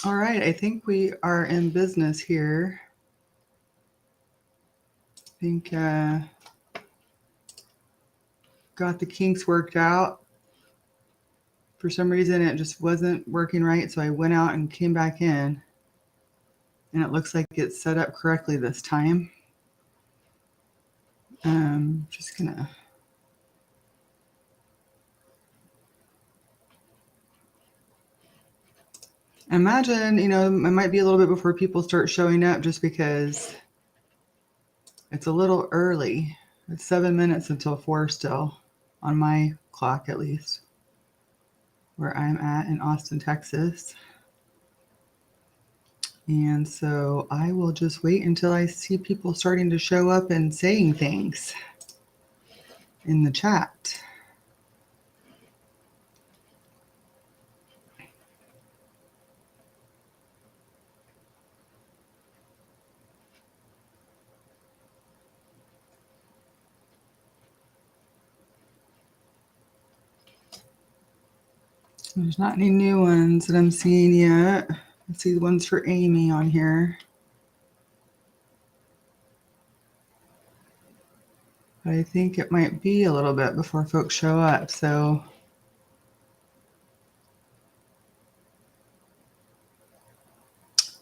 All right, I think we are in business here. I think got the kinks worked out. For some reason, it just wasn't working right, so I went out and came back in. And it looks like it's set up correctly this time. Just gonna imagine, it might be a little bit before people start showing up just because it's a little early. It's 7 minutes until 4 still, on my clock at least, where I'm at in Austin, Texas. And so I will just wait until I see people starting to show up and saying things in the chat. There's not any new ones that I'm seeing yet. I see the ones for Amy on here. But I think it might be a little bit before folks show up. So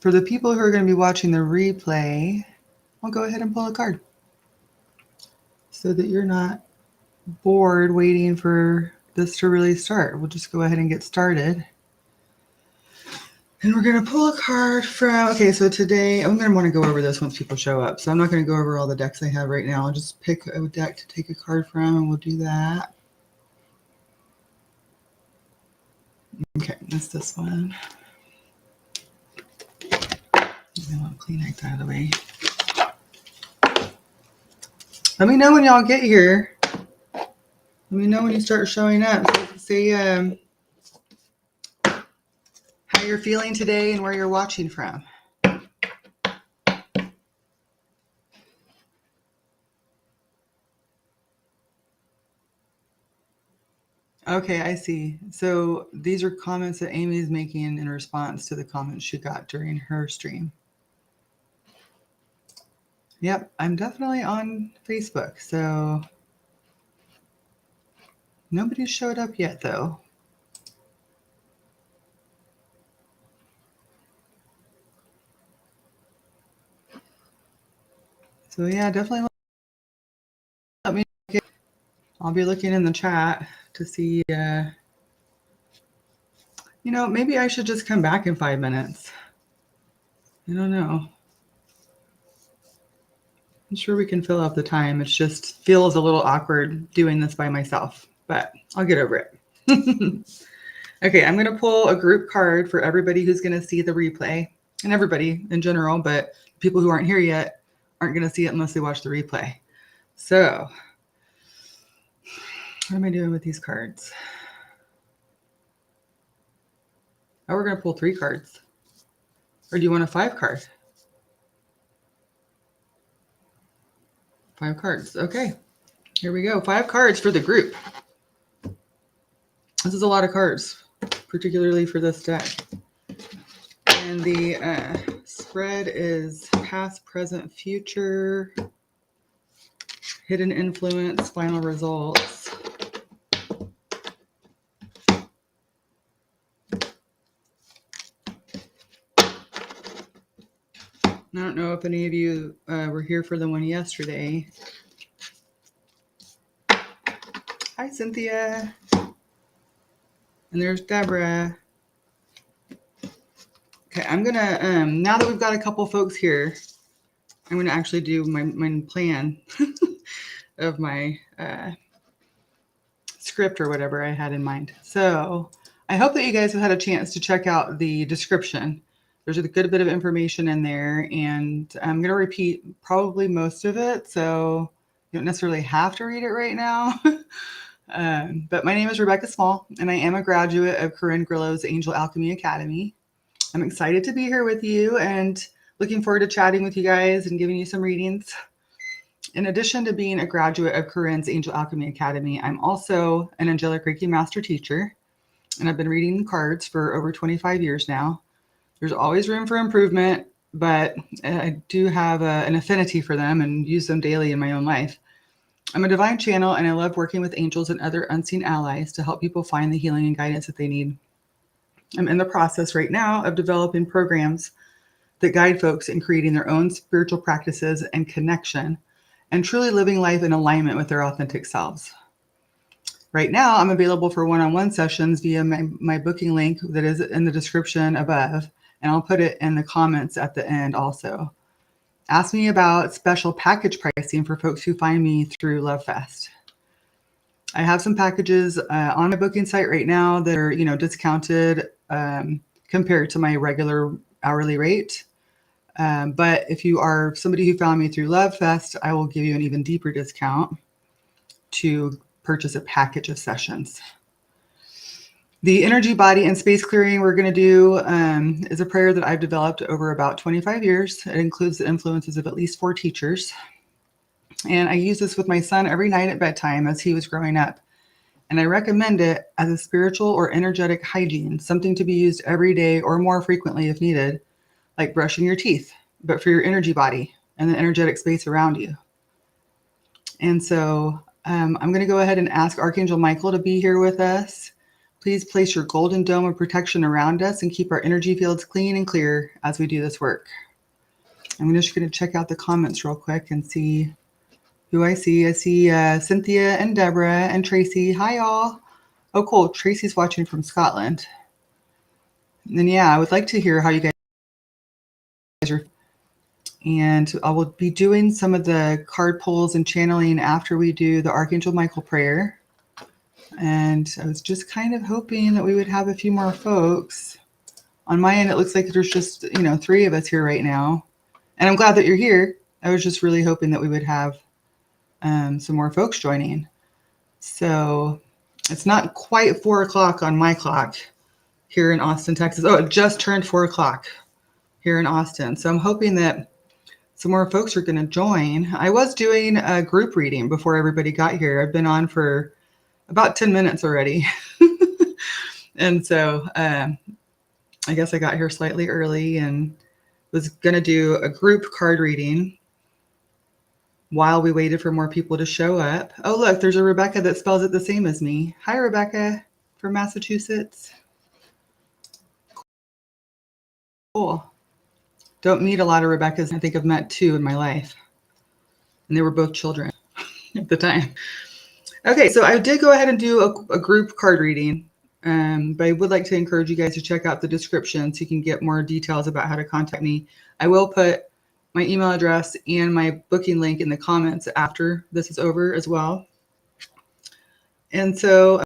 for the people who are going to be watching the replay, I'll go ahead and pull a card so that you're not bored waiting for this to really start. We'll just go ahead and get started. And we're going to pull a card from, okay, so today I'm going to want to go over this once people show up. So I'm not going to go over all the decks I have right now. I'll just pick a deck to take a card from, and we'll do that. Okay, that's this one. I want to Kleenex out of the way. Let me know when y'all get here. Let me know when you start showing up. Say how you're feeling today and where you're watching from. Okay, I see. So these are comments that Amy's making in response to the comments she got during her stream. Yep, I'm definitely on Facebook, so nobody showed up yet, though. So yeah, definitely let me look. I'll be looking in the chat to see, maybe I should just come back in 5 minutes. I don't know. I'm sure we can fill up the time. It just feels a little awkward doing this by myself, but I'll get over it. Okay, I'm going to pull a group card for everybody who's going to see the replay, and everybody in general, but people who aren't here yet aren't going to see it unless they watch the replay. So what am I doing with these cards? Oh, we're going to pull 3 cards. Or do you want a 5 card? 5 cards. Okay, here we go. 5 cards for the group. This is a lot of cards, particularly for this deck. And the spread is past, present, future, hidden influence, final results. I don't know if any of you were here for the one yesterday. Hi, Cynthia. And there's Deborah. Okay, I'm going to, now that we've got a couple folks here, I'm going to actually do my plan of my script or whatever I had in mind. So I hope that you guys have had a chance to check out the description. There's a good bit of information in there, and I'm going to repeat probably most of it, so you don't necessarily have to read it right now. But my name is Rebecca Small, and I am a graduate of Corin Grillo's Angel Alchemy Academy. I'm excited to be here with you and looking forward to chatting with you guys and giving you some readings. In addition to being a graduate of Corin's Angel Alchemy Academy, I'm also an Angelic Reiki Master Teacher, and I've been reading cards for over 25 years now. There's always room for improvement, but I do have an affinity for them and use them daily in my own life. I'm a divine channel, and I love working with angels and other unseen allies to help people find the healing and guidance that they need. I'm in the process right now of developing programs that guide folks in creating their own spiritual practices and connection and truly living life in alignment with their authentic selves. Right now, I'm available for one-on-one sessions via my booking link that is in the description above, and I'll put it in the comments at the end also. Ask me about special package pricing for folks who find me through LoveFest. I have some packages on my booking site right now that are, discounted compared to my regular hourly rate. But if you are somebody who found me through LoveFest, I will give you an even deeper discount to purchase a package of sessions. The energy, body, and space clearing we're going to do is a prayer that I've developed over about 25 years. It includes the influences of at least 4 teachers. And I use this with my son every night at bedtime as he was growing up. And I recommend it as a spiritual or energetic hygiene, something to be used every day or more frequently if needed, like brushing your teeth, but for your energy body and the energetic space around you. And so I'm going to go ahead and ask Archangel Michael to be here with us. Please place your golden dome of protection around us and keep our energy fields clean and clear as we do this work. I'm just going to check out the comments real quick and see who I see. I see Cynthia and Deborah and Tracy. Hi, y'all. Oh, cool. Tracy's watching from Scotland. And then, I would like to hear how you guys are. And I will be doing some of the card pulls and channeling after we do the Archangel Michael prayer. And I was just kind of hoping that we would have a few more folks. On my end, it looks like there's just, 3 of us here right now. And I'm glad that you're here. I was just really hoping that we would have some more folks joining. So it's not quite 4 o'clock on my clock here in Austin, Texas. Oh, it just turned 4 o'clock here in Austin. So I'm hoping that some more folks are going to join. I was doing a group reading before everybody got here. I've been on for about 10 minutes already. And so I guess I got here slightly early and was going to do a group card reading while we waited for more people to show up. Oh, look, there's a Rebecca that spells it the same as me. Hi, Rebecca from Massachusetts. Cool. Don't meet a lot of Rebeccas. I think I've met 2 in my life. And they were both children at the time. Okay, so I did go ahead and do a group card reading, but I would like to encourage you guys to check out the description so you can get more details about how to contact me. I will put my email address and my booking link in the comments after this is over as well. And so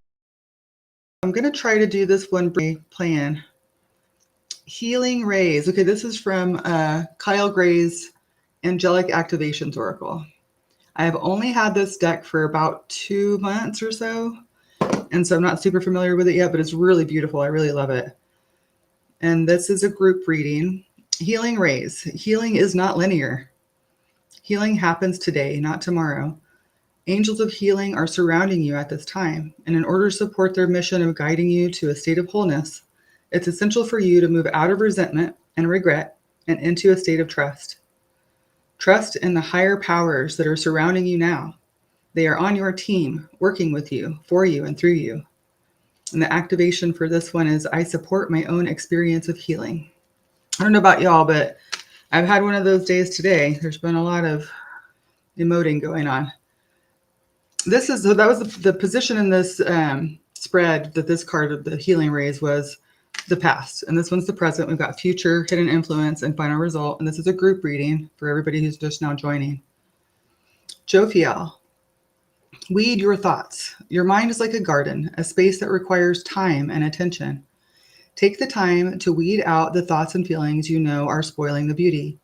I'm going to try to do this one plan. Healing Rays. Okay, this is from Kyle Gray's Angelic Activations Oracle. I have only had this deck for about 2 months or so, and so I'm not super familiar with it yet, but it's really beautiful. I really love it. And this is a group reading. Healing Rays. Healing is not linear. Healing happens today, not tomorrow. Angels of healing are surrounding you at this time, and in order to support their mission of guiding you to a state of wholeness, it's essential for you to move out of resentment and regret and into a state of trust. Trust in the higher powers that are surrounding you now. They are on your team, working with you, for you, and through you. And the activation for this one is, I support my own experience of healing. I don't know about y'all, but I've had one of those days today. There's been a lot of emoting going on. That was the position in this spread that this card of the Healing Rays was the past. And this one's the present. We've got future, hidden influence, and final result. And this is a group reading for everybody who's just now joining. Jophiel. Weed your thoughts. Your mind is like a garden, a space that requires time and attention. Take the time to weed out the thoughts and feelings you know are spoiling the beauty.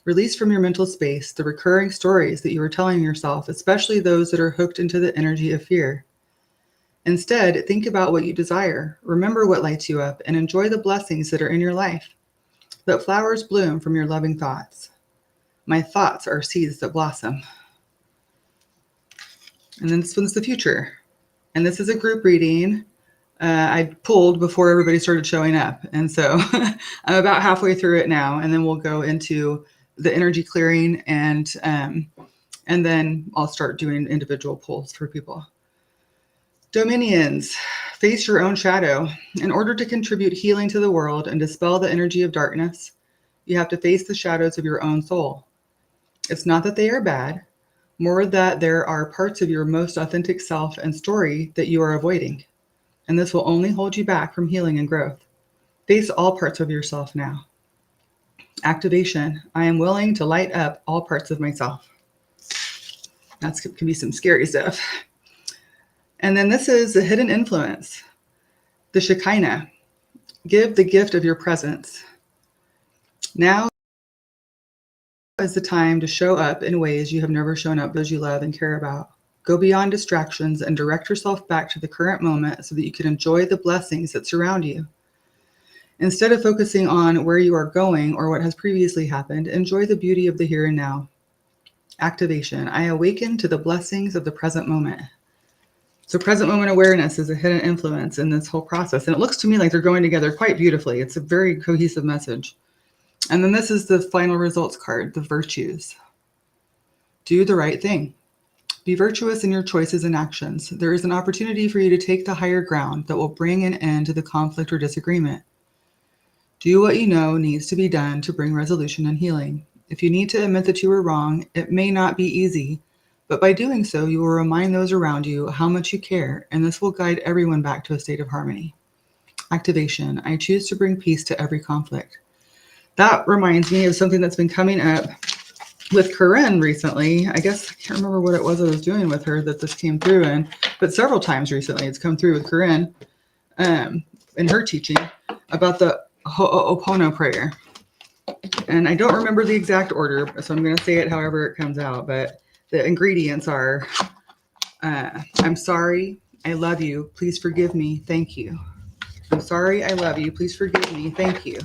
Release from your mental space the recurring stories that you are telling yourself, especially those that are hooked into the energy of fear. Instead, think about what you desire, remember what lights you up, and enjoy the blessings that are in your life. Let flowers bloom from your loving thoughts. My thoughts are seeds that blossom. And then this one's the future. And this is a group reading. I pulled before everybody started showing up. And so I'm about halfway through it now, and then we'll go into the energy clearing, and then I'll start doing individual pulls for people. Dominions, face your own shadow. In order to contribute healing to the world and dispel the energy of darkness, you have to face the shadows of your own soul. It's not that they are bad, more that there are parts of your most authentic self and story that you are avoiding. And this will only hold you back from healing and growth. Face all parts of yourself now. Activation, I am willing to light up all parts of myself. That can be some scary stuff. And then this is the hidden influence, the Shekinah. Give the gift of your presence. Now is the time to show up in ways you have never shown up, those you love and care about. Go beyond distractions and direct yourself back to the current moment so that you can enjoy the blessings that surround you. Instead of focusing on where you are going or what has previously happened, enjoy the beauty of the here and now. Activation. I awaken to the blessings of the present moment. So present moment awareness is a hidden influence in this whole process. And it looks to me like they're going together quite beautifully. It's a very cohesive message. And then this is the final results card, the virtues. Do the right thing. Be virtuous in your choices and actions. There is an opportunity for you to take the higher ground that will bring an end to the conflict or disagreement. Do what you know needs to be done to bring resolution and healing. If you need to admit that you were wrong, it may not be easy, but by doing so, you will remind those around you how much you care, and this will guide everyone back to a state of harmony. Activation. I choose to bring peace to every conflict. That reminds me of something that's been coming up with Corin recently. I guess I can't remember what it was I was doing with her that this came through in, but several times recently it's come through with Corin in her teaching about the Ho'opono prayer. And I don't remember the exact order, so I'm going to say it however it comes out, but the ingredients are, I'm sorry, I love you, please forgive me, thank you. I'm sorry, I love you, please forgive me, thank you.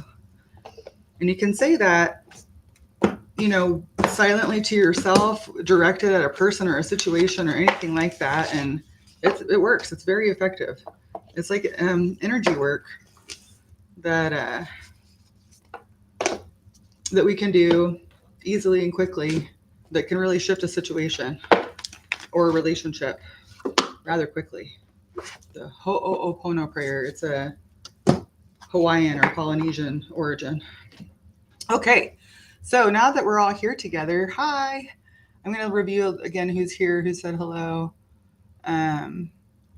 And you can say that, silently to yourself, directed at a person or a situation or anything like that, and it works. It's very effective. It's like energy work that we can do easily and quickly that can really shift a situation or a relationship rather quickly. The Ho'opono prayer, it's a Hawaiian or Polynesian origin. Okay, so now that we're all here together, hi. I'm going to review again who's here, who said hello. We've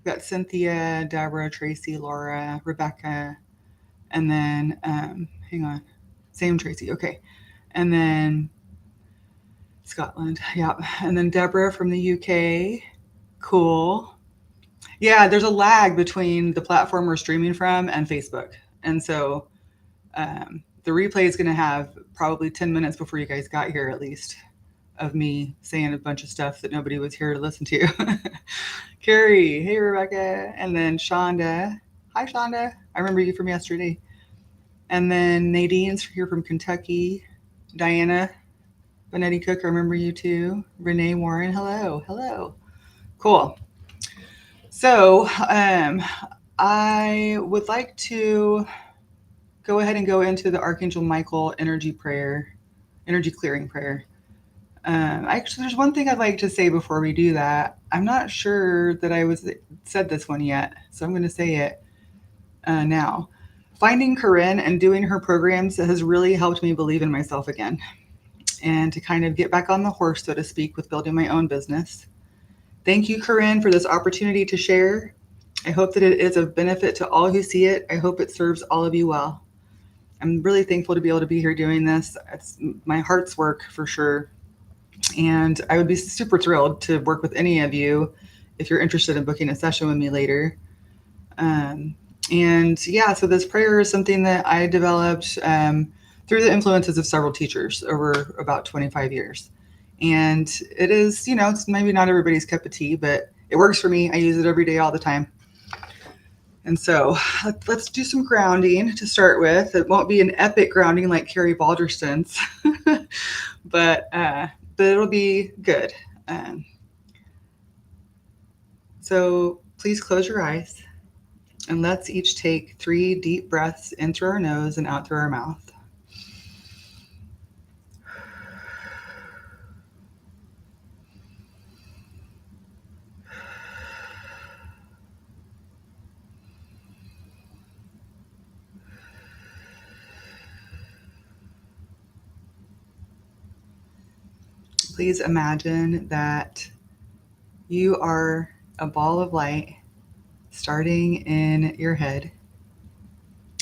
got Cynthia, Deborah, Tracy, Laura, Rebecca, and then, hang on, same Tracy, okay. And then Scotland, yeah. And then Deborah from the UK, cool. Yeah, there's a lag between the platform we're streaming from and Facebook. And so the replay is going to have probably 10 minutes before you guys got here at least of me saying a bunch of stuff that nobody was here to listen to. Carrie, hey Rebecca, and then Shonda. Hi Shonda, I remember you from yesterday. And then Nadine's here from Kentucky. Diana, Benetti Cook, I remember you too. Renee Warren, hello. Cool. So I would like to go ahead and go into the Archangel Michael energy clearing prayer. Actually, there's one thing I'd like to say before we do that. I'm not sure that I said this one yet, so I'm going to say it now. Finding Corin and doing her programs has really helped me believe in myself again and to kind of get back on the horse, so to speak, with building my own business. Thank you, Corin, for this opportunity to share. I hope that it is of benefit to all who see it. I hope it serves all of you well. I'm really thankful to be able to be here doing this. It's my heart's work for sure. And I would be super thrilled to work with any of you if you're interested in booking a session with me later. So this prayer is something that I developed through the influences of several teachers over about 25 years. And it is, it's maybe not everybody's cup of tea, but it works for me. I use it every day, all the time. And so let's do some grounding to start with. It won't be an epic grounding like Carrie Balderston's, but it'll be good. So please close your eyes And let's each take 3 deep breaths in through our nose and out through our mouth. Please imagine that you are a ball of light starting in your head.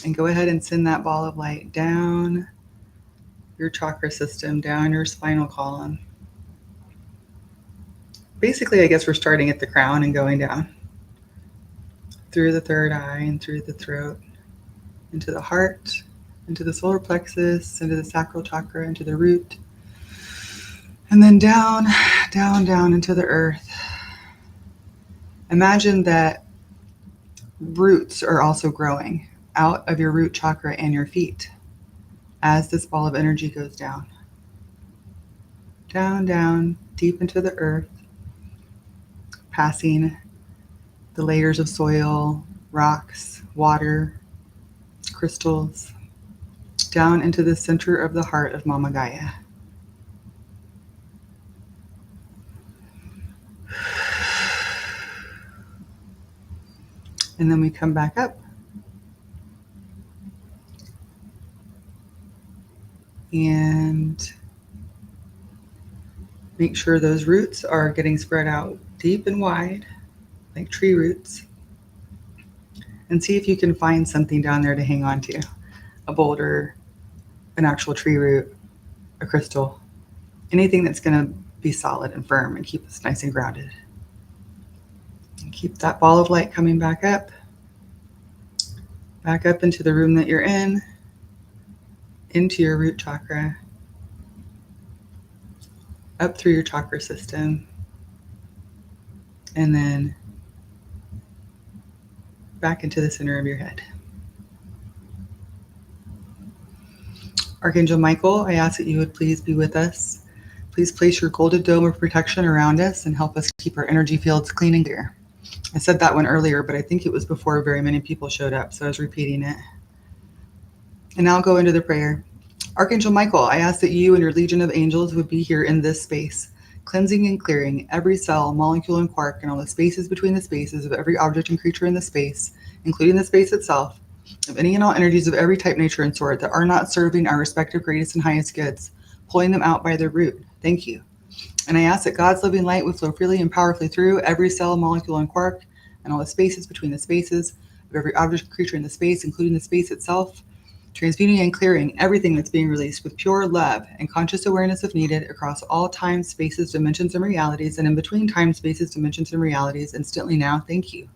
And go ahead and send that ball of light down your chakra system, down your spinal column. Basically, I guess we're starting at the crown and going down through the third eye and through the throat, into the heart, into the solar plexus, into the sacral chakra, into the root, and then down, down, down into the earth. Imagine that roots are also growing out of your root chakra and your feet as this ball of energy goes down. Down, down, deep into the earth, passing the layers of soil, rocks, water, crystals, down into the center of the heart of Mama Gaia. And then we come back up. And make sure those roots are getting spread out deep and wide, like tree roots. And see if you can find something down there to hang on to. A boulder, an actual tree root, a crystal, anything that's going to be solid and firm and keep us nice and grounded. And keep that ball of light coming back up into the room that you're in, into your root chakra, up through your chakra system, and then back into the center of your head. Archangel Michael, I ask that you would please be with us. Please place your golden dome of protection around us and help us keep our energy fields clean and clear. I said that one earlier, but I think it was before very many people showed up, so I was repeating it. And now I'll go into the prayer. Archangel Michael, I ask that you and your legion of angels would be here in this space, cleansing and clearing every cell, molecule, and quark, and all the spaces between the spaces of every object and creature in the space, including the space itself, of any and all energies of every type, nature, and sort that are not serving our respective greatest and highest goods, pulling them out by their root. Thank you. And I ask that God's living light would flow freely and powerfully through every cell, molecule, and quark, and all the spaces between the spaces of every object and creature in the space, including the space itself, transmuting and clearing everything that's being released with pure love and conscious awareness if needed across all time, spaces, dimensions, and realities, and in between time, spaces, dimensions, and realities, instantly now. Thank you.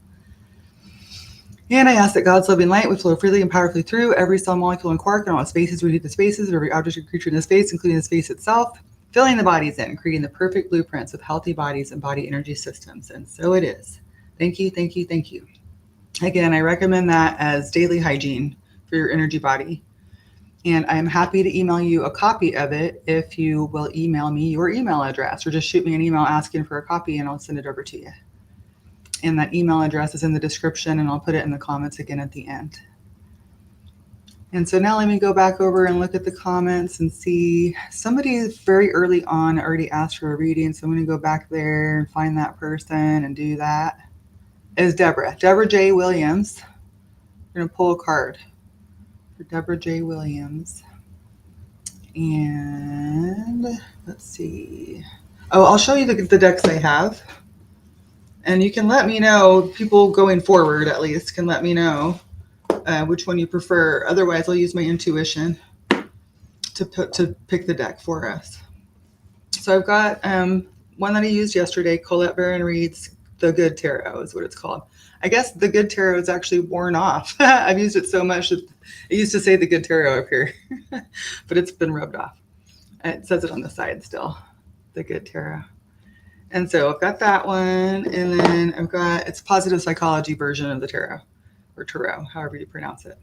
And I ask that God's loving light would flow freely and powerfully through every cell, molecule, and quark, and all the spaces between the spaces of every object and creature in the space, including the space itself, filling the bodies in, creating the perfect blueprints of healthy bodies and body energy systems. And so it is. Thank you, thank you, thank you. Again, I recommend that as daily hygiene for your energy body. And I'm happy to email you a copy of it if you will email me your email address, or just shoot me an email asking for a copy and I'll send it over to you. And that email address is in the description, and I'll put it in the comments again at the end. And so now let me go back over and look at the comments and see. Somebody very early on already asked for a reading, so I'm going to go back there and find that person and do that. Is Deborah J. Williams. We're going to pull a card for Deborah J. Williams. And let's see. Oh, I'll show you the decks I have. And you can let me know, people going forward at least can let me know which one you prefer. Otherwise, I'll use my intuition to pick the deck for us. So I've got one that I used yesterday, Colette Baron Reed's The Good Tarot is what it's called. I guess The Good Tarot is actually worn off. I've used it so much that it used to say The Good Tarot up here, but it's been rubbed off. It says it on the side still, The Good Tarot. And so I've got that one, and then I've got, it's positive psychology version of the tarot, or tarot, however you pronounce it.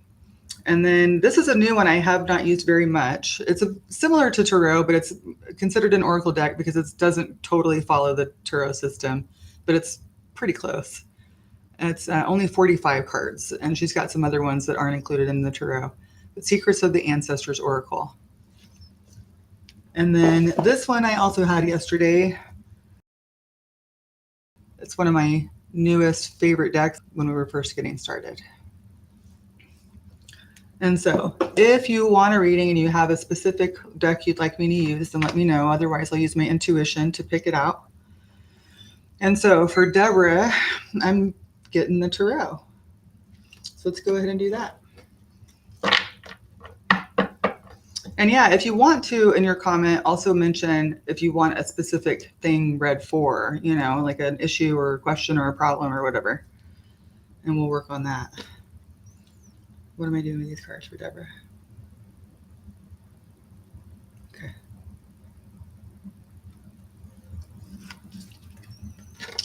And then this is a new one I have not used very much. It's similar to tarot, but it's considered an oracle deck because it doesn't totally follow the tarot system, but it's pretty close. And it's only 45 cards, and she's got some other ones that aren't included in the tarot. The Secrets of the Ancestors Oracle. And then this one I also had yesterday. It's one of my newest favorite decks when we were first getting started. And so if you want a reading and you have a specific deck you'd like me to use, then let me know. Otherwise, I'll use my intuition to pick it out. And so for Deborah, I'm getting the tarot. So let's go ahead and do that. And yeah, if you want to, in your comment, also mention if you want a specific thing read for, you know, like an issue or a question or a problem or whatever. And we'll work on that. What am I doing with these cards for Deborah? Okay.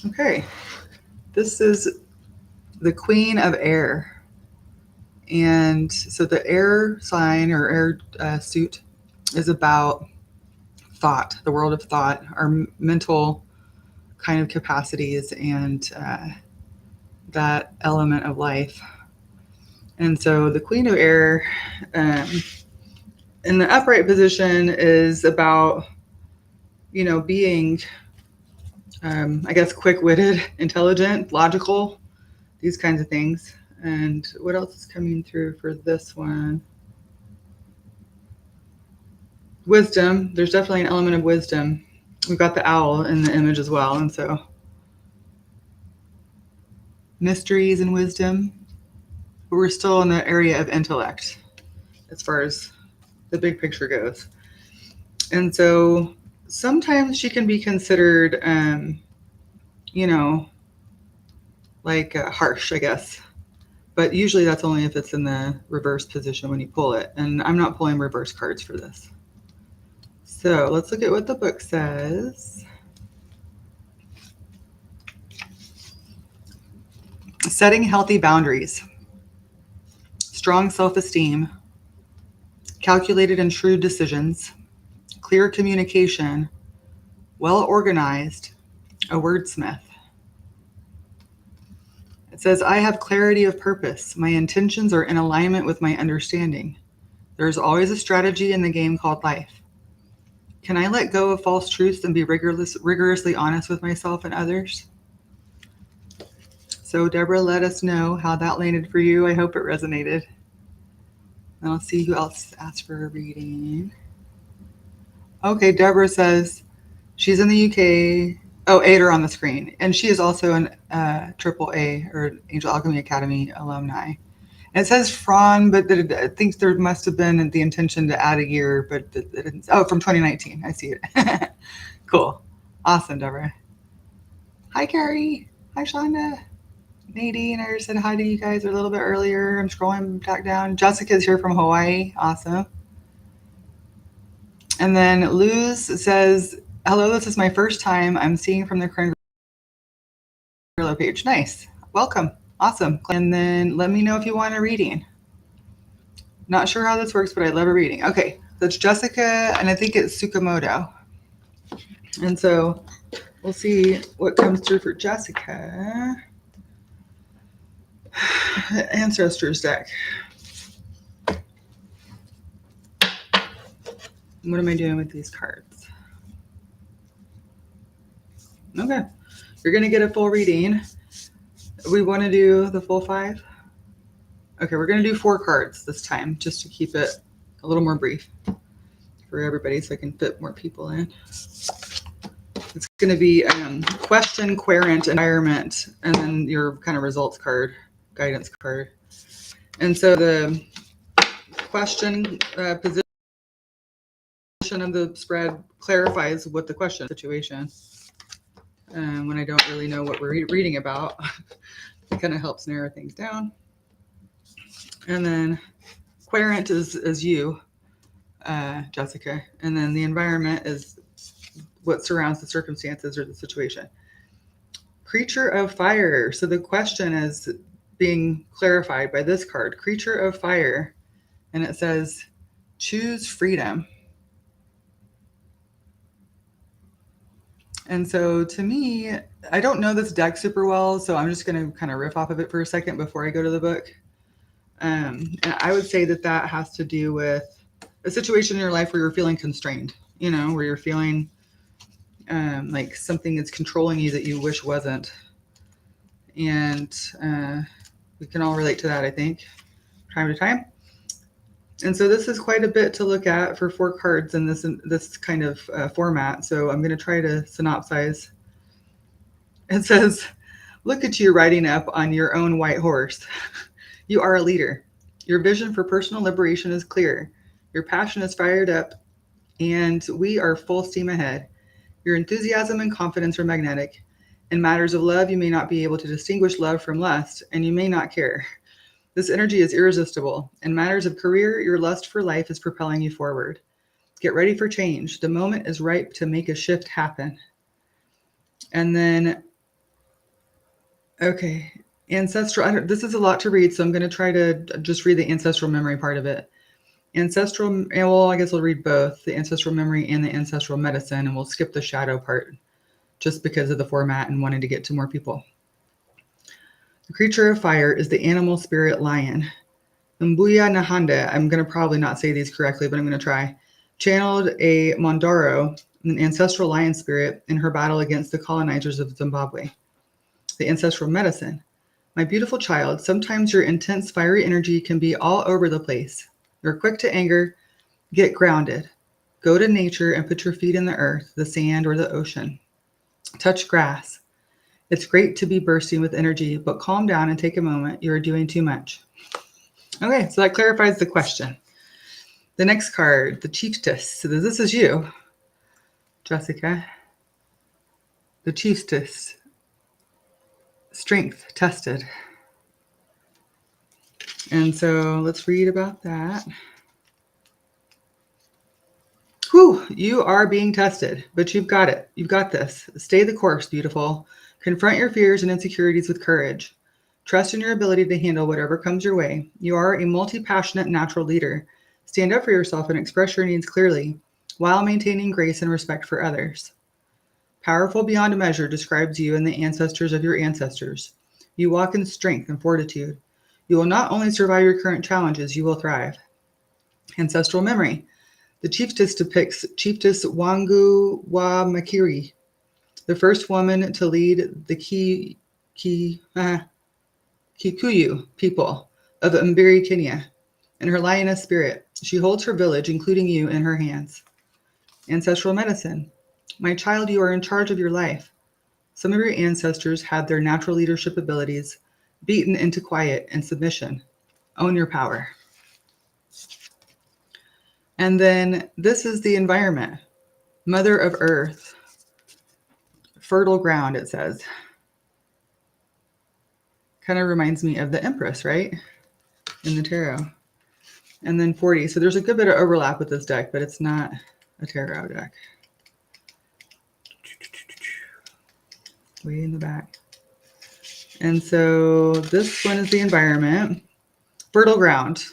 Okay. This is the Queen of Air. And so the air sign or air suit is about thought, the world of thought, our mental kind of capacities, and that element of life. And so the Queen of Air in the upright position is about, you know, being, I guess, quick-witted, intelligent, logical, these kinds of things. And what else is coming through for this one? Wisdom. There's definitely an element of wisdom. We've got the owl in the image as well. And so mysteries and wisdom. But we're still in the area of intellect as far as the big picture goes. And so sometimes she can be considered, you know, like harsh, I guess. But usually that's only if it's in the reverse position when you pull it. And I'm not pulling reverse cards for this. So let's look at what the book says. Setting healthy boundaries. Strong self-esteem. Calculated and shrewd decisions. Clear communication. Well organized. A wordsmith. It says, I have clarity of purpose. My intentions are in alignment with my understanding. There is always a strategy in the game called life. Can I let go of false truths and be rigorously honest with myself and others? So Deborah, let us know how that landed for you. I hope it resonated. And I'll see who else asked for a reading. Okay, Deborah says she's in the UK. Oh, 8 are on the screen. And she is also an AAA or Angel Alchemy Academy alumni. And it says from, but I think there must have been the intention to add a year, but it didn't. Oh, from 2019. I see it. Cool. Awesome, Deborah. Hi, Carrie. Hi, Shonda. Nadine, I said hi to you guys a little bit earlier. I'm scrolling back down. Jessica's here from Hawaii. Awesome. And then Luz says, hello, this is my first time I'm seeing from the Corin page. Nice. Welcome. Awesome. And then let me know if you want a reading. Not sure how this works, but I love a reading. Okay, that's Jessica, and I think it's Tsukamoto. And so we'll see what comes through for Jessica. Ancestors deck. What am I doing with these cards? Okay, you're going to get a full reading. We want to do the full 5? Okay, we're going to do 4 cards this time, just to keep it a little more brief for everybody so I can fit more people in. It's going to be question, querent, environment, and then your kind of results card, guidance card. And so the question position of the spread clarifies what the question situation. When I don't really know what we're reading about, it kind of helps narrow things down. And then querent is you, Jessica. And then the environment is what surrounds the circumstances or the situation. Creature of fire. So the question is being clarified by this card, creature of fire. And it says, choose freedom. And so to me, I don't know this deck super well, so I'm just going to kind of riff off of it for a second before I go to the book. And I would say that that has to do with a situation in your life where you're feeling constrained, you know, where you're feeling like something is controlling you that you wish wasn't. And we can all relate to that, I think, time to time. And so this is quite a bit to look at for 4 cards in this kind of format. So I'm going to try to synopsize. It says, look at you riding up on your own white horse. You are a leader. Your vision for personal liberation is clear. Your passion is fired up, and we are full steam ahead. Your enthusiasm and confidence are magnetic. In matters of love, you may not be able to distinguish love from lust, and you may not care. This energy is irresistible. In matters of career, your lust for life is propelling you forward. Get ready for change. The moment is ripe to make a shift happen. And then, okay, ancestral. This is a lot to read, so I'm going to try to just read the ancestral memory part of it. Ancestral, well, I guess I'll read both, the ancestral memory and the ancestral medicine, and we'll skip the shadow part just because of the format and wanting to get to more people. The creature of fire is the animal spirit lion. Mbuya Nahanda, I'm going to probably not say these correctly, but I'm going to try, channeled a Mondaro, an ancestral lion spirit, in her battle against the colonizers of Zimbabwe. The ancestral medicine. My beautiful child, sometimes your intense fiery energy can be all over the place. You're quick to anger. Get grounded. Go to nature and put your feet in the earth, the sand, or the ocean. Touch grass. It's great to be bursting with energy, but calm down and take a moment. You are doing too much. Okay, so that clarifies the question. The next card, the Chiefess. So this is you, Jessica. The Chiefess. Strength tested. And so let's read about that. Whew, you are being tested, but you've got it. You've got this. Stay the course, beautiful. Confront your fears and insecurities with courage. Trust in your ability to handle whatever comes your way. You are a multi-passionate natural leader. Stand up for yourself and express your needs clearly while maintaining grace and respect for others. Powerful beyond measure describes you and the ancestors of your ancestors. You walk in strength and fortitude. You will not only survive your current challenges, you will thrive. Ancestral memory. The chiefess depicts Chiefess Wangu wa Makiri, the first woman to lead the Kikuyu people of Mbiri, Kenya. In her lioness spirit, she holds her village, including you, in her hands. Ancestral medicine. My child, you are in charge of your life. Some of your ancestors had their natural leadership abilities beaten into quiet and submission. Own your power. And then this is the environment. Mother of Earth. Fertile ground, it says. Kind of reminds me of the Empress, right? In the tarot. And then 40. So there's a good bit of overlap with this deck, but it's not a tarot deck. Way in the back. And so this one is the environment. Fertile ground.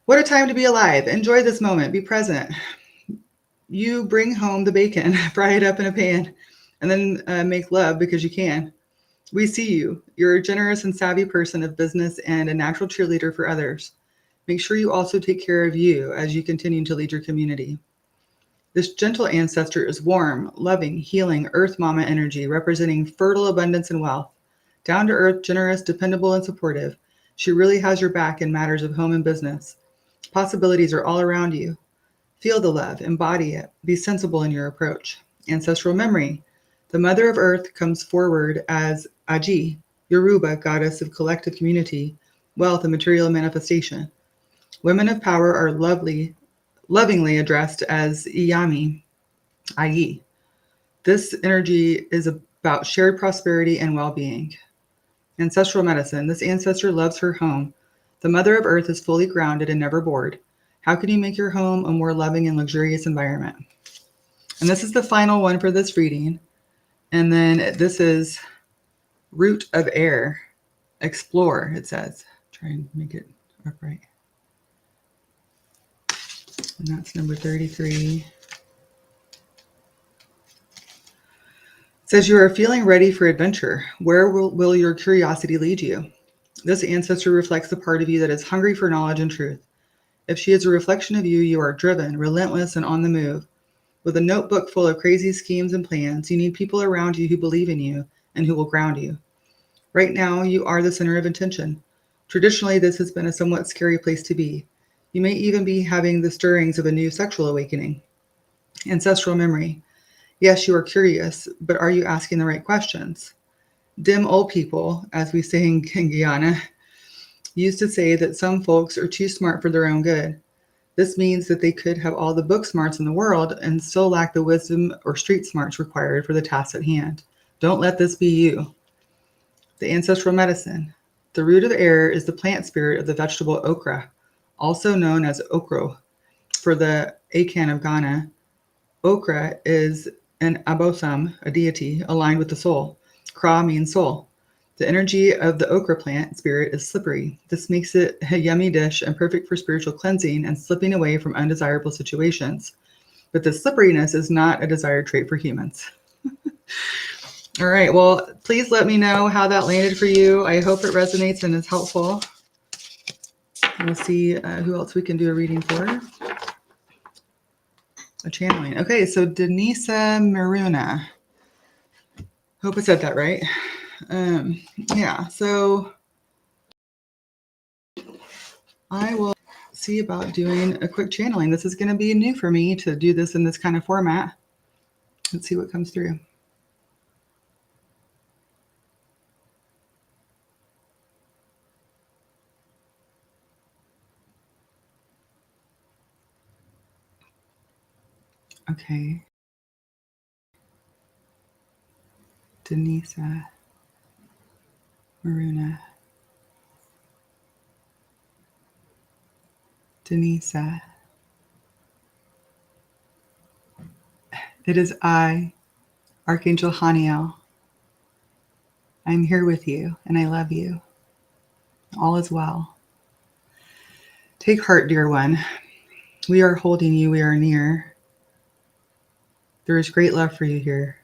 What a time to be alive. Enjoy this moment. Be present. You bring home the bacon, fry it up in a pan, and then make love because you can. We see you. You're a generous and savvy person of business and a natural cheerleader for others. Make sure you also take care of you as you continue to lead your community. This gentle ancestor is warm, loving, healing, earth mama energy, representing fertile abundance and wealth. Down to earth, generous, dependable, and supportive. She really has your back in matters of home and business. Possibilities are all around you. Feel the love, embody it, be sensible in your approach. Ancestral memory. The Mother of Earth comes forward as Aji, Yoruba goddess of collective community, wealth, and material manifestation. Women of power are lovingly addressed as Iyami, Ayi. This energy is about shared prosperity and well-being. Ancestral medicine. This ancestor loves her home. The Mother of Earth is fully grounded and never bored. How can you make your home a more loving and luxurious environment? And this is the final one for this reading. And then this is Root of Air. Explore, it says. Try and make it upright. And that's number 33. It says you are feeling ready for adventure. Where will your curiosity lead you? This ancestor reflects the part of you that is hungry for knowledge and truth. If she is a reflection of you, you are driven, relentless, and on the move. With a notebook full of crazy schemes and plans, you need people around you who believe in you and who will ground you. Right now, you are the center of attention. Traditionally, this has been a somewhat scary place to be. You may even be having the stirrings of a new sexual awakening. Ancestral memory. Yes, you are curious, but are you asking the right questions? Dim old people, as we say in Guyana, used to say that some folks are too smart for their own good. This means that they could have all the book smarts in the world and still lack the wisdom or street smarts required for the task at hand. Don't let this be you. The ancestral medicine. The root of air is the plant spirit of the vegetable okra, also known as okro. For the Akan of Ghana, okra is an abosom, a deity, aligned with the soul. Kra means soul. The energy of the okra plant spirit is slippery. This makes it a yummy dish and perfect for spiritual cleansing and slipping away from undesirable situations. But the slipperiness is not a desired trait for humans. All right, well, please let me know how that landed for you. I hope it resonates and is helpful. We'll see who else we can do a reading for. A channeling. Okay, so Denisa Maruna. Hope I said that right. Yeah, so I will see about doing a quick channeling. This is going to be new for me to do this in this kind of format. Let's see what comes through. Okay. Denisa Maruna. Denisa. It is I, Archangel Haniel. I'm here with you and I love you. All is well. Take heart, dear one. We are holding you. We are near. There is great love for you here.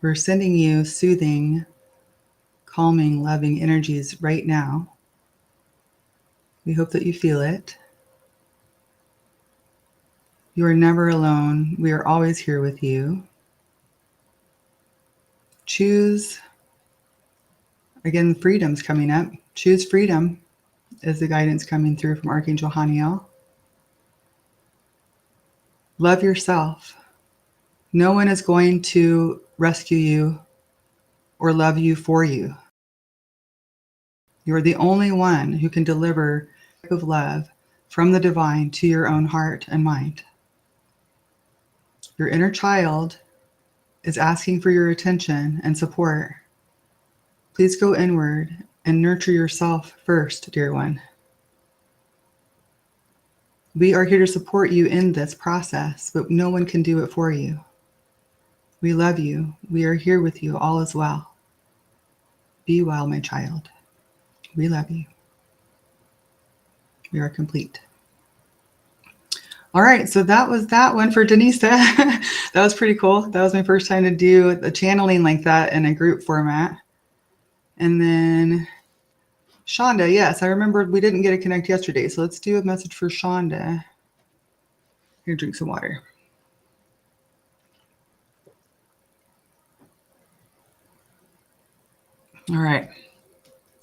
We're sending you soothing, calming, loving energies right now. We hope that you feel it. You are never alone. We are always here with you. Choose, again, freedom's coming up. Choose freedom is the guidance coming through from Archangel Haniel. Love yourself. No one is going to rescue you or love you for you. You are the only one who can deliver a type of love from the divine to your own heart and mind. Your inner child is asking for your attention and support. Please go inward and nurture yourself first, dear one. We are here to support you in this process, but no one can do it for you. We love you. We are here with you. All is well. Be well, my child. We love you. We are complete. All right, so that was that one for Denise. That was pretty cool. That was my first time to do a channeling like that in a group format. And then Shonda, yes, I remembered we didn't get a connect yesterday, so let's do a message for Shonda. Here, drink some water. All right.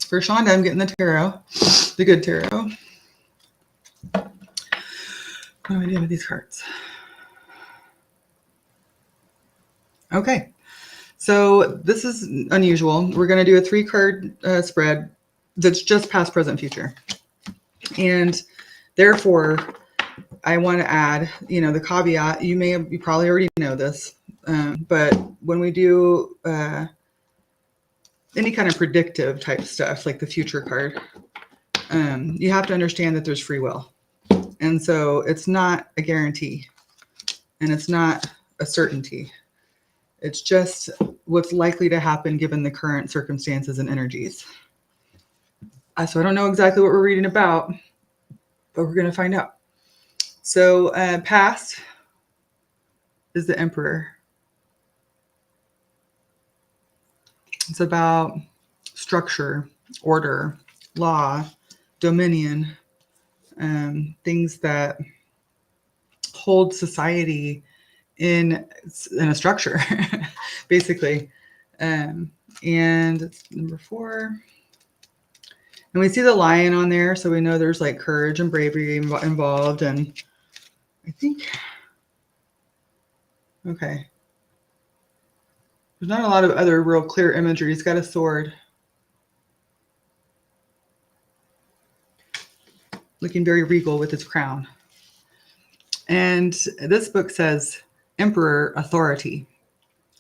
For Shonda, I'm getting the tarot, the good tarot. What am I doing with these cards? Okay. So this is unusual. We're going to do a 3-card spread that's just past, present, future. And therefore, I want to add, the caveat, you probably already know this, but when we do any kind of predictive type stuff, like the future card, you have to understand that there's free will. And so it's not a guarantee and it's not a certainty. It's just what's likely to happen given the current circumstances and energies. So I don't know exactly what we're reading about, but we're going to find out. So past is the Emperor. It's about structure, order, law, dominion, things that hold society in a structure, basically. And it's number 4. And we see the lion on there, so we know there's like courage and bravery involved. And I think, okay, there's not a lot of other real clear imagery. He's got a sword, looking very regal with his crown. And this book says, Emperor Authority.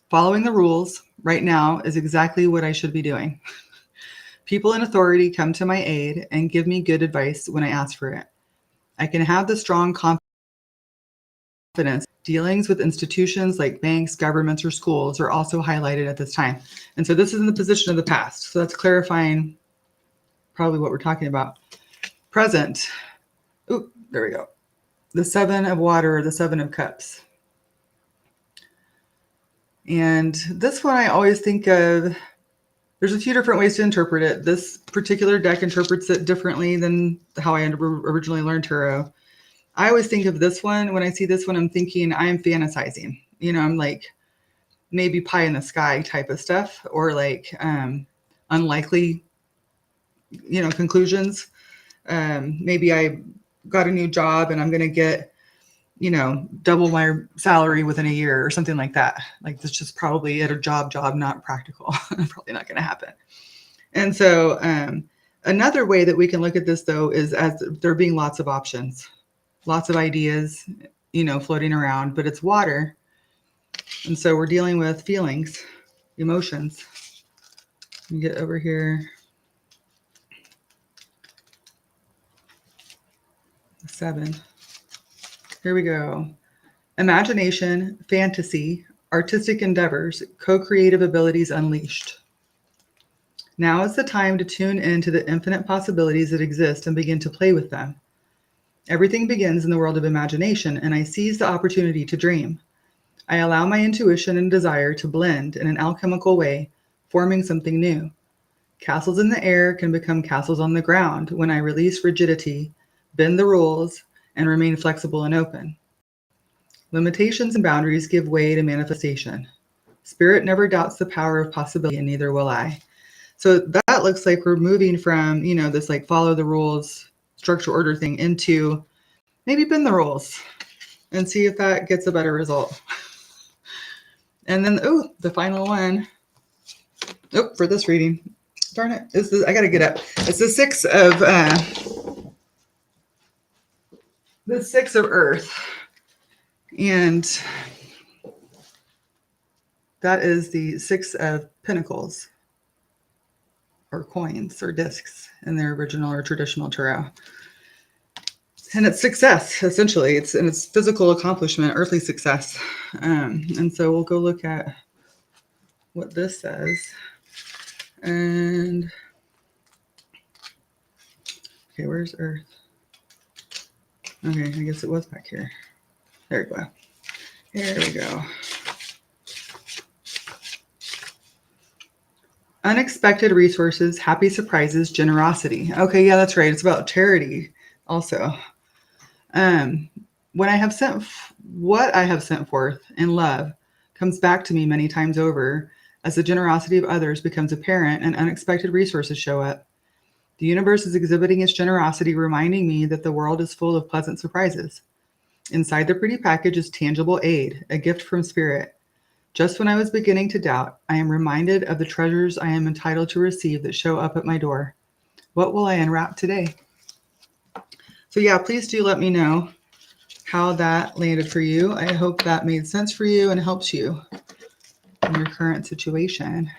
Following the rules right now is exactly what I should be doing. People in authority come to my aid and give me good advice when I ask for it. I can have the strong confidence. Dealings with institutions like banks, governments, or schools are also highlighted at this time. And so this is in the position of the past. So that's clarifying probably what we're talking about. Present. Ooh, there we go. The 7 of water, or the 7 of cups. And this one I always think of, there's a few different ways to interpret it. This particular deck interprets it differently than how I originally learned tarot. I always think of this one, when I see this one, I'm thinking I am fantasizing. You know, I'm like maybe pie in the sky type of stuff, or like unlikely, you know, conclusions. Maybe I got a new job and I'm going to get, you know, double my salary within a year or something like that. Like this just probably at a job, not practical. Probably not going to happen. And so another way that we can look at this, though, is as there being lots of options, lots of ideas, you know, floating around, but it's water. And so we're dealing with feelings, emotions. Let me get over here. 7. Here we go. Imagination, fantasy, artistic endeavors, co-creative abilities unleashed. Now is the time to tune into the infinite possibilities that exist and begin to play with them. Everything begins in the world of imagination, and I seize the opportunity to dream. I allow my intuition and desire to blend in an alchemical way, forming something new. Castles in the air can become castles on the ground when I release rigidity, bend the rules, and remain flexible and open. Limitations and boundaries give way to manifestation. Spirit never doubts the power of possibility, and neither will I. So that looks like we're moving from, you know, this like follow the rules, structure order thing into maybe bend the rules and see if that gets a better result. And then, oh, the final one. Oh, for this reading. Darn it. I got to get up. It's the 6 of Earth. And that is the 6 of Pentacles, or coins, or discs in their original or traditional tarot. And it's success, essentially. It's physical accomplishment, earthly success. And so we'll go look at what this says. And okay, where's Earth? Okay, I guess it was back here. There we go. There we go. Unexpected resources, happy surprises, generosity. Okay, yeah, that's right. It's about charity also. What I have sent forth in love comes back to me many times over as the generosity of others becomes apparent and unexpected resources show up. The universe is exhibiting its generosity, reminding me that the world is full of pleasant surprises. Inside the pretty package is tangible aid, a gift from spirit. Just when I was beginning to doubt, I am reminded of the treasures I am entitled to receive that show up at my door. What will I unwrap today? So yeah, please do let me know how that landed for you. I hope that made sense for you and helps you in your current situation.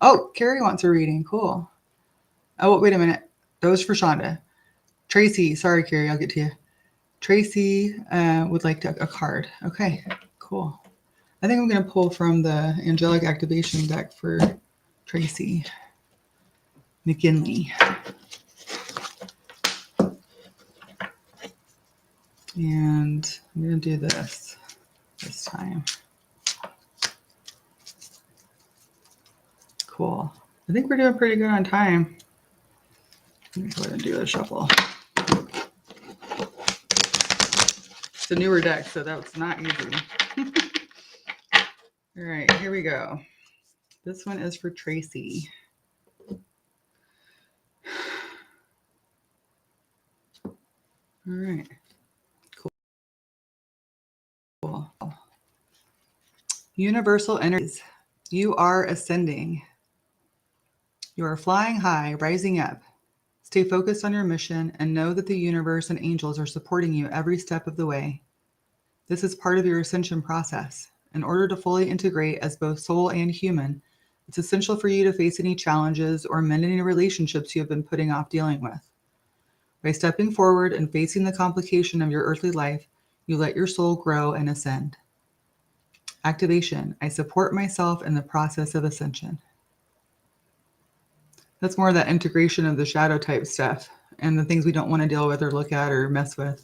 Oh, Carrie wants a reading. Cool. Oh, wait a minute. That was for Shonda. Tracy, sorry, Carrie, I'll get to you. Tracy would like a card. Okay, cool. I think I'm going to pull from the Angelic Activation deck for Tracy McKinley. And I'm going to do this time. Cool. I think we're doing pretty good on time. Let me go ahead and do a shuffle. It's a newer deck, so that's not easy. All right, here we go. This one is for Tracy. All right. Cool. Universal energies. You are ascending. You are flying high, rising up. Stay focused on your mission and know that the universe and angels are supporting you every step of the way. This is part of your ascension process. In order to fully integrate as both soul and human, it's essential for you to face any challenges or mend any relationships you have been putting off dealing with. By stepping forward and facing the complication of your earthly life, you let your soul grow and ascend. Activation. I support myself in the process of ascension. That's more of that integration of the shadow type stuff and the things we don't want to deal with or look at or mess with.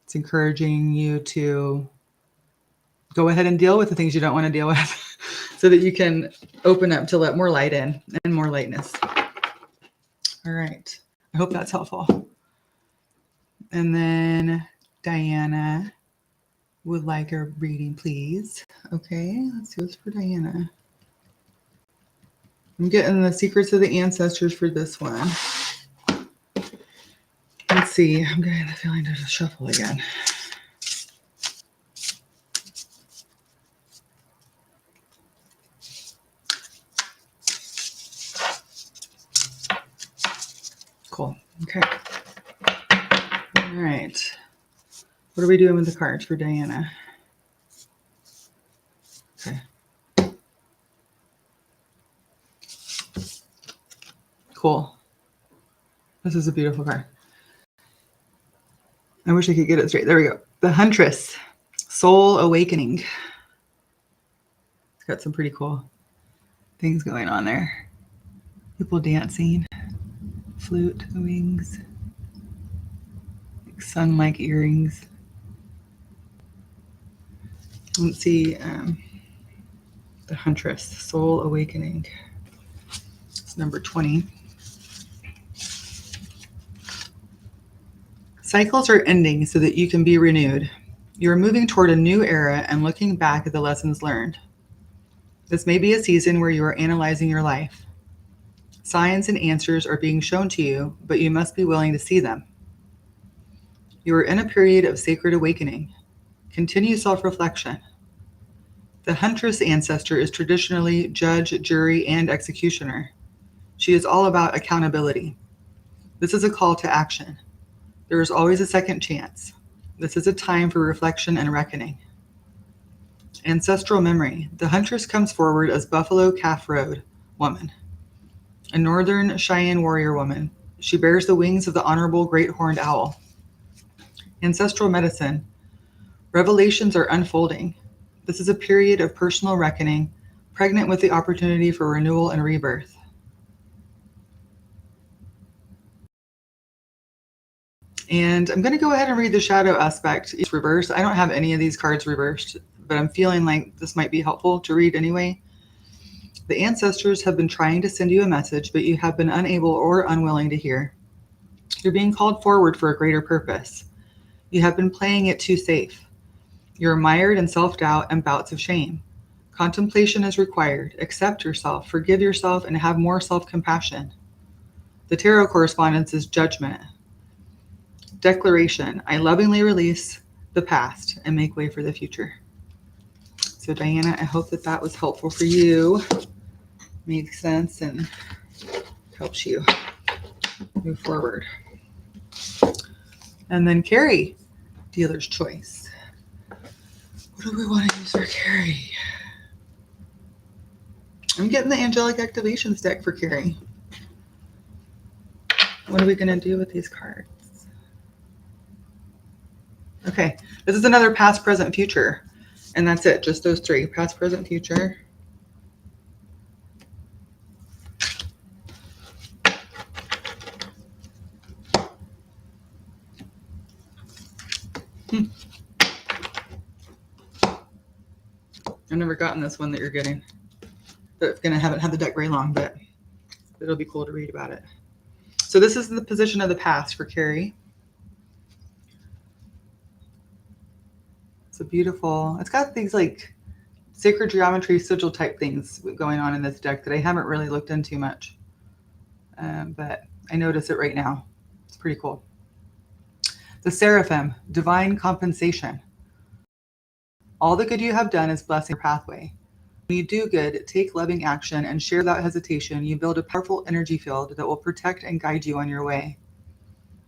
It's encouraging you to go ahead and deal with the things you don't want to deal with so that you can open up to let more light in and more lightness. All right. I hope that's helpful. And then Diana would like a reading, please. Okay, let's see what's for Diana. I'm getting the secrets of the ancestors for this one. Let's see. I'm getting the feeling to just shuffle again. Cool. Okay. All right. What are we doing with the cards for Diana? Okay. Cool. This is a beautiful card. I wish I could get it straight. There we go. The Huntress, Soul Awakening. It's got some pretty cool things going on there. People dancing, flute, wings, like sun-like earrings. Let's see. The Huntress, Soul Awakening. It's number 20. Cycles are ending so that you can be renewed. You are moving toward a new era and looking back at the lessons learned. This may be a season where you are analyzing your life. Signs and answers are being shown to you, but you must be willing to see them. You are in a period of sacred awakening. Continue self-reflection. The Huntress ancestor is traditionally judge, jury, and executioner. She is all about accountability. This is a call to action. There is always a second chance. This is a time for reflection and reckoning. Ancestral memory. The Huntress comes forward as Buffalo Calf Road woman, a northern Cheyenne warrior woman. She bears the wings of the honorable great horned owl. Ancestral medicine. Revelations are unfolding. This is a period of personal reckoning, pregnant with the opportunity for renewal and rebirth. And I'm going to go ahead and read the shadow aspect. It's reversed. I don't have any of these cards reversed, but I'm feeling like this might be helpful to read anyway. The ancestors have been trying to send you a message, but you have been unable or unwilling to hear. You're being called forward for a greater purpose. You have been playing it too safe. You're mired in self-doubt and bouts of shame. Contemplation is required. Accept yourself, forgive yourself, and have more self-compassion. The tarot correspondence is judgment. Declaration. I lovingly release the past and make way for the future. So Diana, I hope that that was helpful for you. Made sense and helps you move forward. And then Carrie, dealer's choice. What do we want to use for Carrie? I'm getting the Angelic Activations deck for Carrie. What are we going to do with these cards? Okay, this is another past, present, future. And that's it, just those three. Past, present, future. I've never gotten this one that you're getting. But I haven't had the deck very long, but it'll be cool to read about it. So this is the position of the past for Carrie. It's a beautiful, it's got these like sacred geometry sigil type things going on in this deck that I haven't really looked into much. But I notice it right now. It's pretty cool. The Seraphim, divine compensation. All the good you have done is blessing your pathway. When you do good, take loving action and share without hesitation, you build a powerful energy field that will protect and guide you on your way.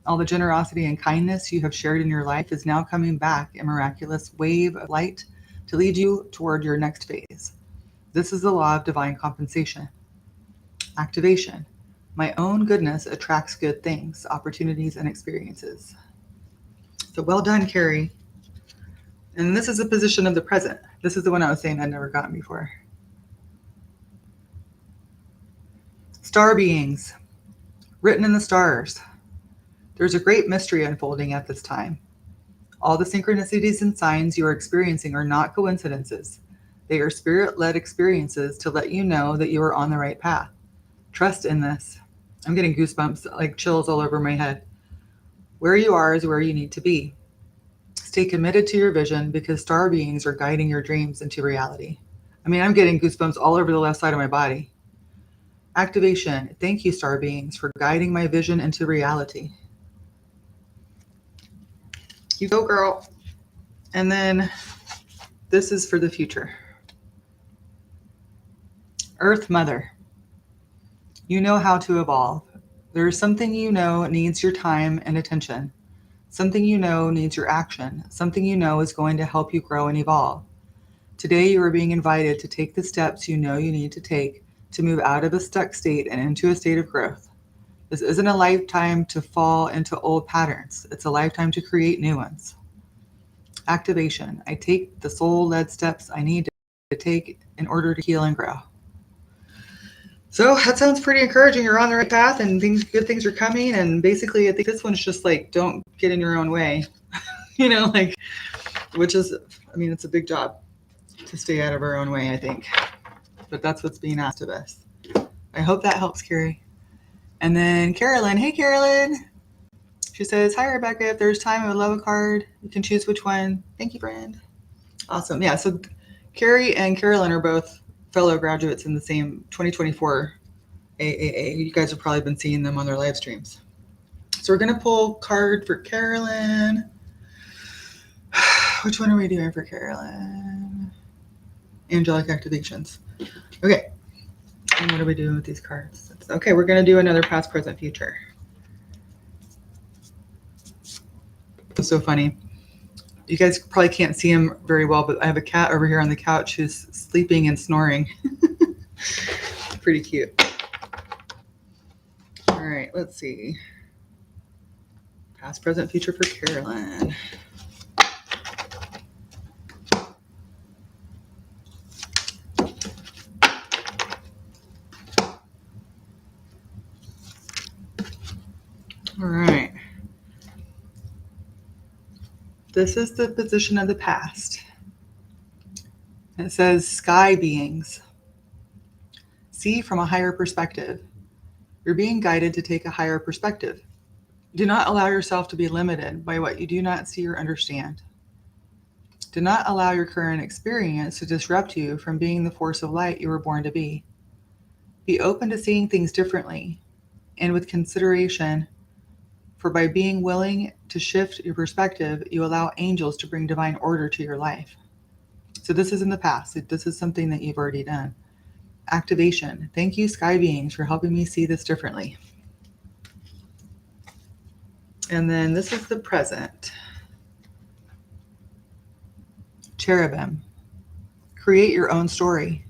All the generosity and kindness you have shared in your life is now coming back in a miraculous wave of light to lead you toward your next phase. This is the law of divine compensation. Activation. My own goodness attracts good things, opportunities, and experiences. So well done, Carrie. And this is the position of the present. This is the one I was saying I'd never gotten before. Star beings, written in the stars. There's a great mystery unfolding at this time. All the synchronicities and signs you are experiencing are not coincidences. They are spirit-led experiences to let you know that you are on the right path. Trust in this. I'm getting goosebumps, like chills all over my head. Where you are is where you need to be. Stay committed to your vision because star beings are guiding your dreams into reality. I mean, I'm getting goosebumps all over the left side of my body. Activation. Thank you, star beings, for guiding my vision into reality. You go, girl. And then this is for the future. Earth Mother. You know how to evolve. There is something you know needs your time and attention. Something you know needs your action. Something you know is going to help you grow and evolve. Today you are being invited to take the steps you know you need to take to move out of a stuck state and into a state of growth. This isn't a lifetime to fall into old patterns. It's a lifetime to create new ones. Activation. I take the soul-led steps I need to take in order to heal and grow. So that sounds pretty encouraging. You're on the right path and good things are coming. And basically, I think this one's just like, don't get in your own way, which is, I mean, it's a big job to stay out of our own way, I think. But that's what's being asked of us. I hope that helps, Carrie. And then Carolyn. Hey, Carolyn. She says, hi, Rebecca. If there's time, I would love a card. You can choose which one. Thank you, friend. Awesome. Yeah, so Carrie and Carolyn are both fellow graduates in the same 2024 AAA. You guys have probably been seeing them on their live streams. So we're going to pull card for Carolyn. Which one are we doing for Carolyn? Angelic activations. Okay. And what are we doing with these cards? Okay, we're going to do another past, present, future. It's so funny. You guys probably can't see him very well, but I have a cat over here on the couch who's sleeping and snoring. Pretty cute. All right, let's see. Past, present, future for Carolyn. All right. This is the position of the past. It says sky beings. See from a higher perspective. You're being guided to take a higher perspective. Do not allow yourself to be limited by what you do not see or understand. Do not allow your current experience to disrupt you from being the force of light you were born to be. Be open to seeing things differently and with consideration, for by being willing to shift your perspective, you allow angels to bring divine order to your life. So this is in the past. This is something that you've already done. Activation. Thank you, sky beings, for helping me see this differently. And then this is the present. Cherubim. Create your own story.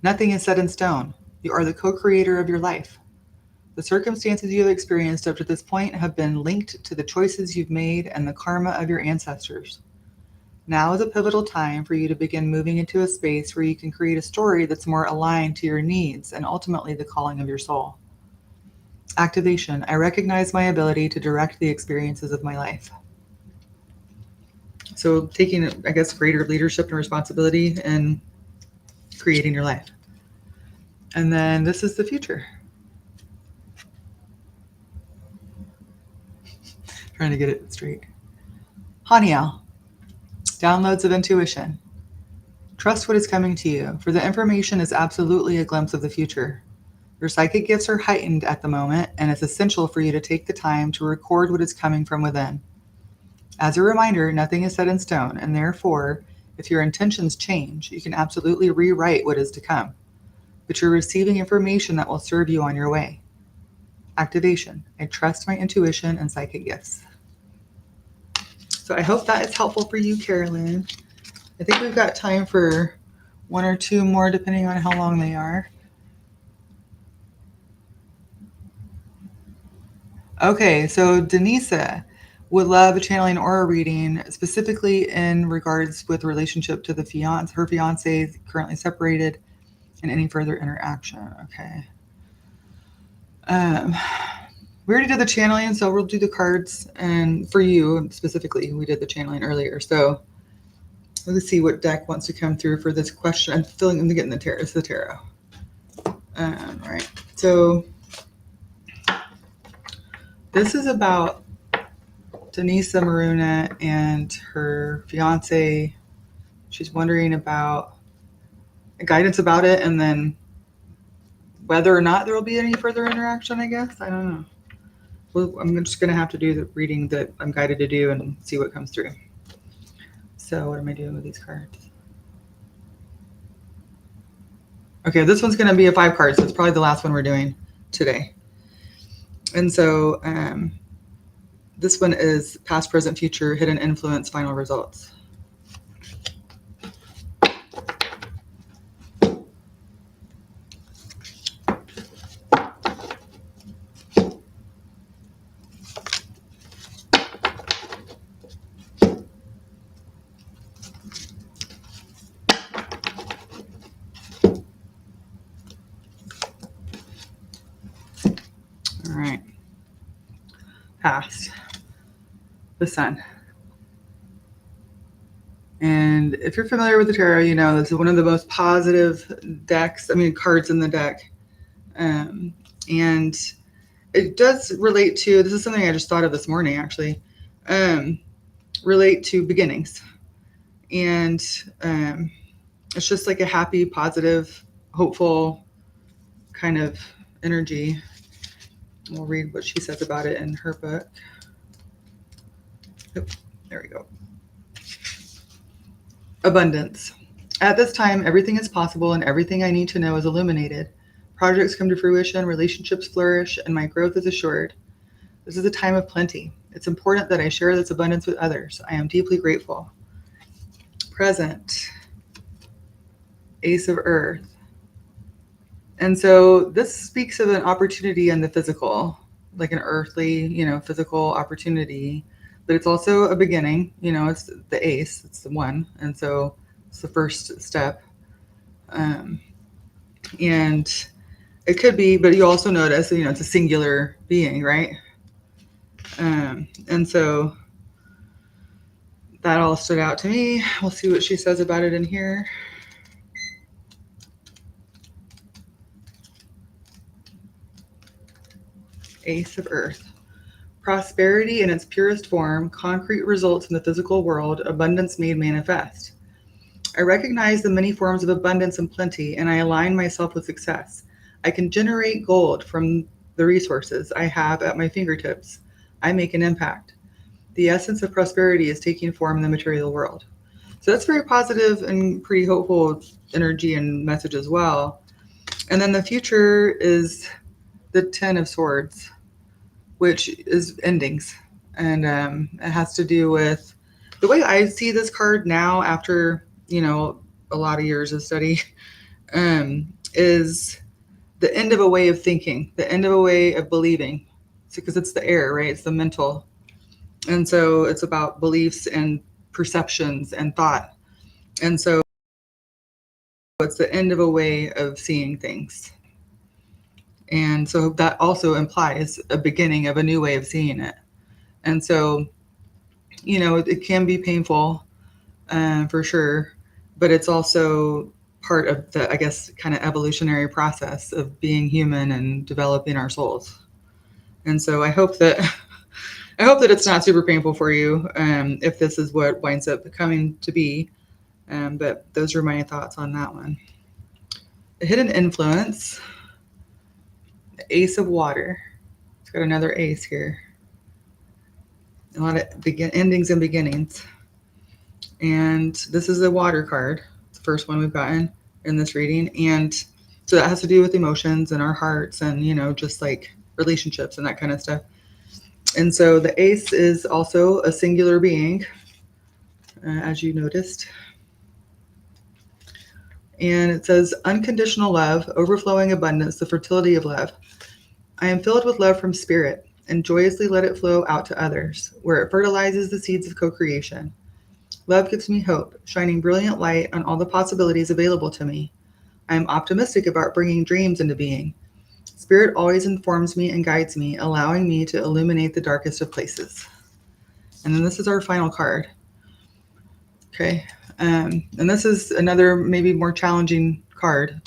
Nothing is set in stone. You are the co-creator of your life. The circumstances you have experienced up to this point have been linked to the choices you've made and the karma of your ancestors. Now is a pivotal time for you to begin moving into a space where you can create a story that's more aligned to your needs and ultimately the calling of your soul. Activation. I recognize my ability to direct the experiences of my life. So taking, I guess, greater leadership and responsibility and creating your life. And then this is the future. Trying to get it straight. Haniel, downloads of intuition. Trust what is coming to you, for the information is absolutely a glimpse of the future. Your psychic gifts are heightened at the moment, and it's essential for you to take the time to record what is coming from within. As a reminder, nothing is set in stone, and therefore, if your intentions change, you can absolutely rewrite what is to come. But you're receiving information that will serve you on your way. Activation. I trust my intuition and psychic gifts. So I hope that is helpful for you, Carolyn. I think we've got time for one or two more, depending on how long they are. Okay, so Denisa would love a channeling aura reading, specifically in regards with relationship to her fiance, currently separated, and any further interaction. Okay. We already did the channeling, so we'll do the cards. And for you specifically, we did the channeling earlier. So let's see what deck wants to come through for this question. I'm getting the tarot. It's the tarot. All right. So this is about Denisa Maruna and her fiance. She's wondering about guidance about it, and then whether or not there will be any further interaction, I guess. I don't know. Well, I'm just going to have to do the reading that I'm guided to do and see what comes through. So what am I doing with these cards? Okay, this one's going to be a 5 cards. So it's probably the last one we're doing today. And so this one is past, present, future, hidden influence, final results. All right. Past. The Sun. And if you're familiar with the tarot, you know this is one of the most positive cards in the deck. And it does relate to, this is something I just thought of this morning, actually, relate to beginnings. And it's just like a happy, positive, hopeful kind of energy. We'll read what she says about it in her book. Oh, there we go. Abundance. At this time, everything is possible and everything I need to know is illuminated. Projects come to fruition, relationships flourish, and my growth is assured. This is a time of plenty. It's important that I share this abundance with others. I am deeply grateful. Present. Ace of Earth. And so this speaks of an opportunity in the physical, like an earthly, physical opportunity. But it's also a beginning, it's the ace, it's the one. And so it's the first step. And it could be, but you also notice, it's a singular being, right? And so that all stood out to me. We'll see what she says about it in here. Ace of Earth. Prosperity in its purest form, concrete results in the physical world, abundance made manifest. I recognize the many forms of abundance and plenty, and I align myself with success. I can generate gold from the resources I have at my fingertips. I make an impact. The essence of prosperity is taking form in the material world. So that's very positive and pretty hopeful energy and message as well. And then the future is the 10 of Swords, which is endings. And it has to do with the way I see this card now after, a lot of years of study, is the end of a way of thinking, the end of a way of believing. Because it's the air, right? It's the mental. And so it's about beliefs and perceptions and thought. And so it's the end of a way of seeing things. And so that also implies a beginning of a new way of seeing it. And so, it can be painful for sure, but it's also part of the, I guess, kind of evolutionary process of being human and developing our souls. And so I hope that it's not super painful for you, if this is what winds up coming to be. But those are my thoughts on that one. The hidden influence, the Ace of Water. It's got another ace here. A lot of endings and beginnings. And this is a water card. It's the first one we've gotten in this reading. And so that has to do with emotions and our hearts and, just like relationships and that kind of stuff. And so the ace is also a singular being, as you noticed. And it says, unconditional love, overflowing abundance, the fertility of love. I am filled with love from spirit and joyously let it flow out to others, where it fertilizes the seeds of co-creation. Love gives me hope, shining brilliant light on all the possibilities available to me. I am optimistic about bringing dreams into being. Spirit always informs me and guides me, allowing me to illuminate the darkest of places. And then this is our final card. Okay. And this is another maybe more challenging card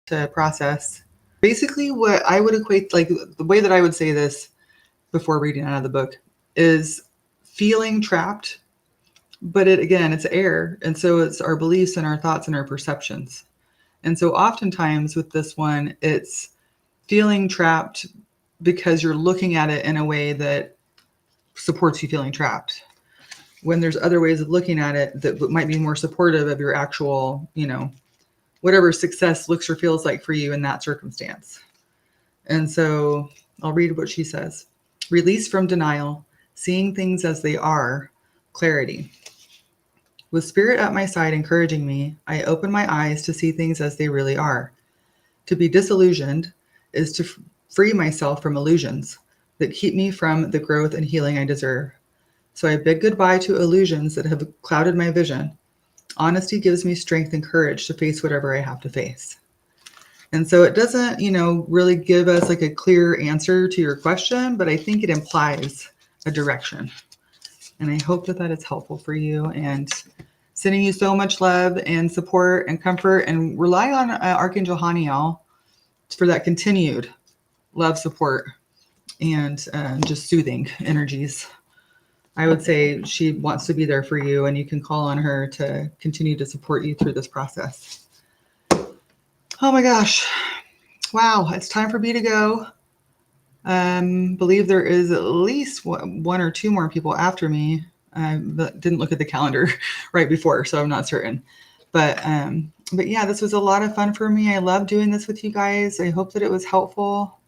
to process. Basically, what I would equate, like the way that I would say this before reading out of the book, is feeling trapped. But it's air. And so it's our beliefs and our thoughts and our perceptions. And so oftentimes with this one, it's feeling trapped because you're looking at it in a way that supports you feeling trapped. When there's other ways of looking at it that might be more supportive of your actual, whatever success looks or feels like for you in that circumstance. And so I'll read what she says. Release from denial, seeing things as they are, clarity. With spirit at my side encouraging me, I open my eyes to see things as they really are. To be disillusioned is to free myself from illusions that keep me from the growth and healing I deserve. So I bid goodbye to illusions that have clouded my vision. Honesty gives me strength and courage to face whatever I have to face. And so it doesn't, really give us like a clear answer to your question, but I think it implies a direction. And I hope that is helpful for you, and sending you so much love and support and comfort, and rely on Archangel Haniel for that continued love, support, and just soothing energies. I would say she wants to be there for you, and you can call on her to continue to support you through this process. Oh my gosh. Wow. It's time for me to go. Believe there is at least one or two more people after me. I didn't look at the calendar right before, so I'm not certain. But yeah, this was a lot of fun for me. I love doing this with you guys. I hope that it was helpful.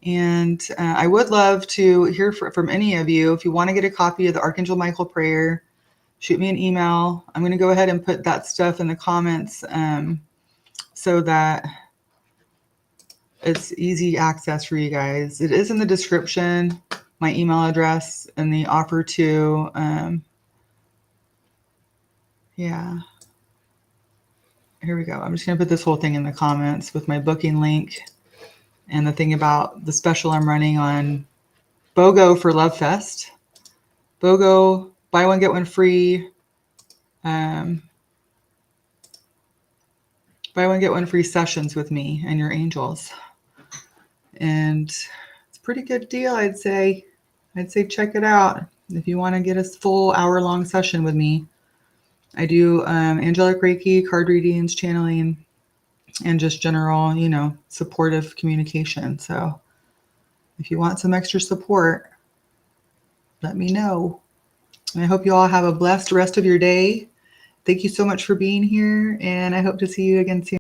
And I would love to hear from any of you. If you want to get a copy of the Archangel Michael prayer, shoot me an email. I'm going to go ahead and put that stuff in the comments so that it's easy access for you guys. It is in the description, my email address and the offer to, yeah. Here we go. I'm just going to put this whole thing in the comments with my booking link and the thing about the special I'm running on BOGO for Love Fest. BOGO, buy one, get one free. Buy one, get one free sessions with me and your angels. And it's a pretty good deal, I'd say. I'd say check it out if you want to get a full hour-long session with me. I do angelic Reiki, card readings, channeling, and just general, supportive communication. So if you want some extra support, let me know. And I hope you all have a blessed rest of your day. Thank you so much for being here, and I hope to see you again soon.